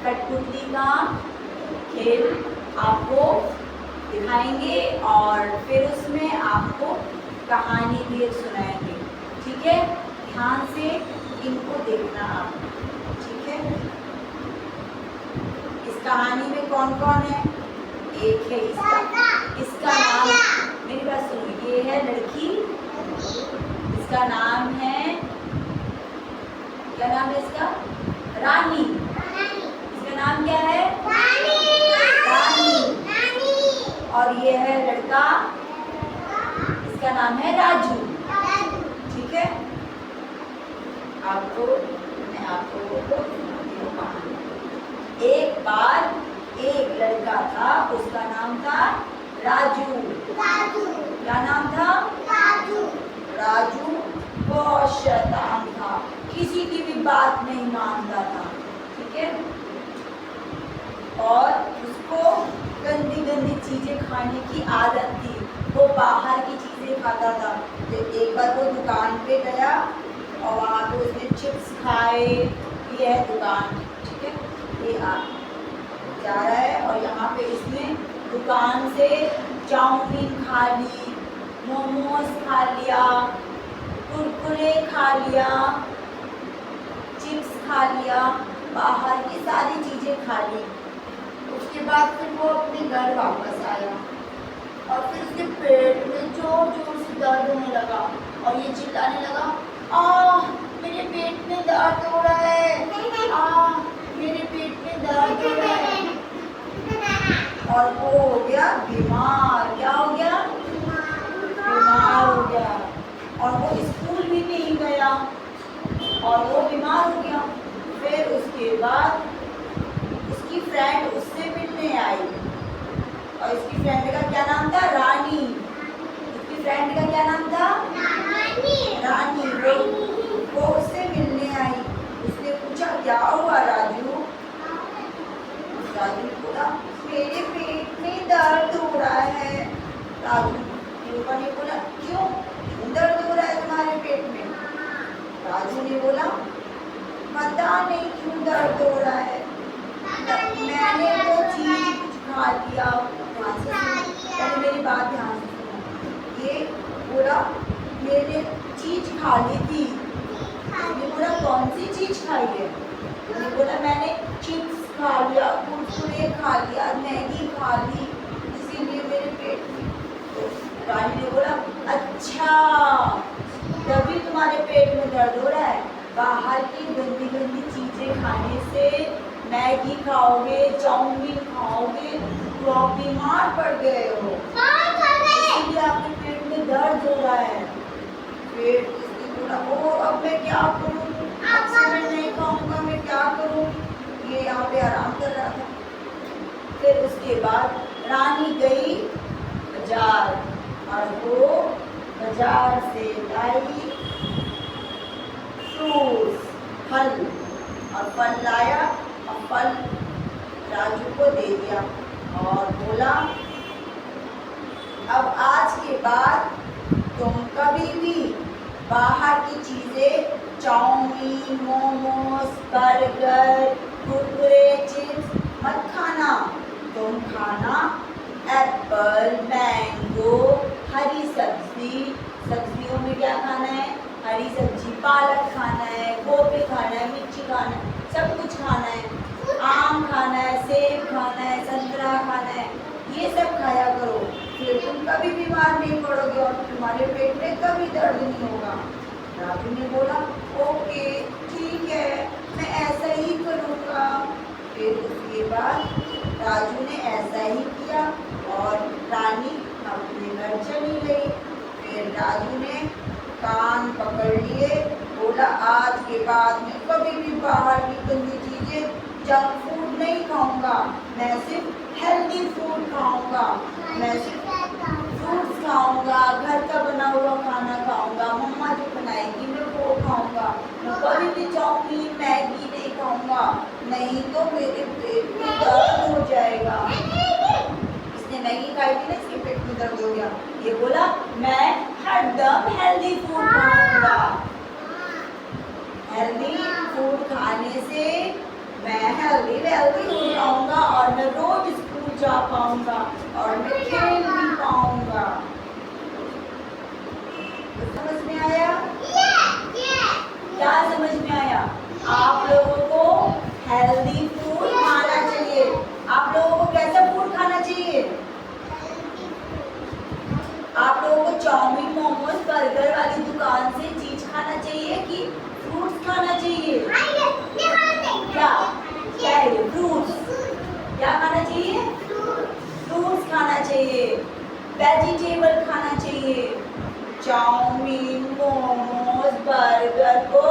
कठपुतली का खेल आपको दिखाएंगे और फिर उसमें आपको कहानी भी सुनाएंगे। ठीक है, ध्यान से इनको देखना आप। ठीक है, इस कहानी में कौन कौन है? एक है इसका नाम, मेरी बात सुनो, ये है लड़की, इसका नाम है, क्या नाम है इसका? रानी। इसका नाम क्या है? रानी। और ये है लड़का, इसका नाम है राजू। ठीक है, मैं आपको एक बार एक लड़का था, उसका नाम था राजू। क्या नाम था? राजू बहुत शैतान था, किसी की भी बात नहीं मानता था। ठीक है, और उसको गंदी गंदी चीजें खाने की आदत थी, वो बाहर की चीजें खाता था। तो एक बार वो दुकान पे गया और वहाँ पे उसने चिप्स खाए। ये है दुकान, ठीक है, ये जा रहा है और यहाँ पे इसने दुकान से चाउमीन खा ली, मोमोज खा लिया, कुरकुरे खा लिया, चिप्स खा लिया, बाहर की सारी चीजें खा ली। उसके बाद फिर वो अपने घर वापस आया और फिर उसके पेट में जोर जोर से दर्द होने लगा और ये चिल्लाने लगा, मेरे पेट में दर्द हो रहा है, मेरे पेट में दर्द हो रहा है। और वो हो गया बीमार। क्या हो गया? बीमार हो गया और वो स्कूल भी नहीं गया और वो बीमार हो गया। फिर उसके बाद उसकी फ्रेंड उससे मिलने आई और उसकी फ्रेंड का क्या नाम था? रानी। उसकी फ्रेंड का क्या नाम था? रानी। वो उससे मिलने आई। उसने पूछा क्या हुआ राजू? राजू ने बोला मेरे पेट में दर्द हो रहा है। राजू ने बोला क्यों दर्द हो रहा है तुम्हारे पेट में? राजू ने बोला पता नहीं क्यों दर्द हो रहा है, मैंने वो चीज कुछ खा लिया। पहले मेरी बात ध्यान से सुनो। ये बोला मैंने चीज खा ली थी। उसने बोला कौन सी चीज खाई है? उसने बोला मैंने चिप्स खा लिया, कुरकुरे खा लिया, मैगी खा ली, इसीलिए मेरे पेट में। तो रानी ने बोला अच्छा तभी तुम्हारे पेट में दर्द हो रहा है। बाहर की गंदी गंदी चीजें खाने से, मैगी खाओगे, चाउमीन खाओगे तो आप बीमार पड़ गए हो, इसलिए आपके पेट में दर्द हो रहा है। फिर इसने बोला ओ अब मैं क्या करूँ, अब से मैं नहीं खाऊंगा, मैं क्या करूँ? ये यहाँ पे आराम कर रहा था। फिर उसके बाद रानी गई बाजार और वो बाजार से लाई फ्रूट्स, फल, और फल लाया और फल राजू को दे दिया और बोला अब आज के बाद तुम कभी भी बाहर की चीजें, chow mein, momos, burger, Kurkure, chips मत खाना। तुम खाना एप्पल, मैंगो, हरी सब्जी, सब्जियों में क्या खाना है? हरी सब्जी, पालक खाना है, गोभी खाना है, मिर्ची खाना है, सब कुछ खाना है। आम खाना है, सेब खाना है, संतरा खाना है, ये सब खाया करो, फिर तुम कभी बीमार नहीं पड़ोगे और तुम्हारे पेट में कभी दर्द नहीं होगा। राजू ने बोला ओके ठीक है, मैं ऐसा ही करूँगा। फिर उसके बाद राजू ने ऐसा ही किया और रानी अपने घर चली गई। फिर राजू ने कान पकड़ लिए, बोला आज के बाद मैं कभी भी बाहर की गंदी चीजें, जंक फूड नहीं खाऊंगा, मैं सिर्फ हेल्दी फूड खाऊंगा, मैं सिर्फ फ्रूट्स खाऊंगा, घर का बना हुआ खाना खाऊंगा, मम्मा जो बनाएगी मैं वो खाऊंगा, मैं कभी भी चाउमीन मैगी नहीं खाऊंगा, नहीं तो मेरे पेट में दर्द हो जाएगा। इसने मैगी खाई थी ना, इसके पेट में दर्द हो गया। ये बोला मैं हरदम हेल्दी फूड खाऊंगा। हेल्दी फूड खाने से मैं हेल्दी वेल्दी हो जाऊंगा और मैं रोज स्कूल जा पाऊंगा और मैं खेल भी पाऊंगा। समझ में आया? क्या समझ में आया? आप लोगों को हेल्दी फूड खाना चाहिए। आप लोगों को कैसा फूड खाना चाहिए? आप लोगों को चाउमीन मोमोज बर्गर वाली दुकान से चीज खाना चाहिए कि फ्रूट्स खाना चाहिए? क्या क्या है? फ्रूट्स। क्या खाना चाहिए? फ्रूट्स खाना चाहिए, वेजिटेबल खाना चाहिए। चाउमीन मोमोज बर्गर को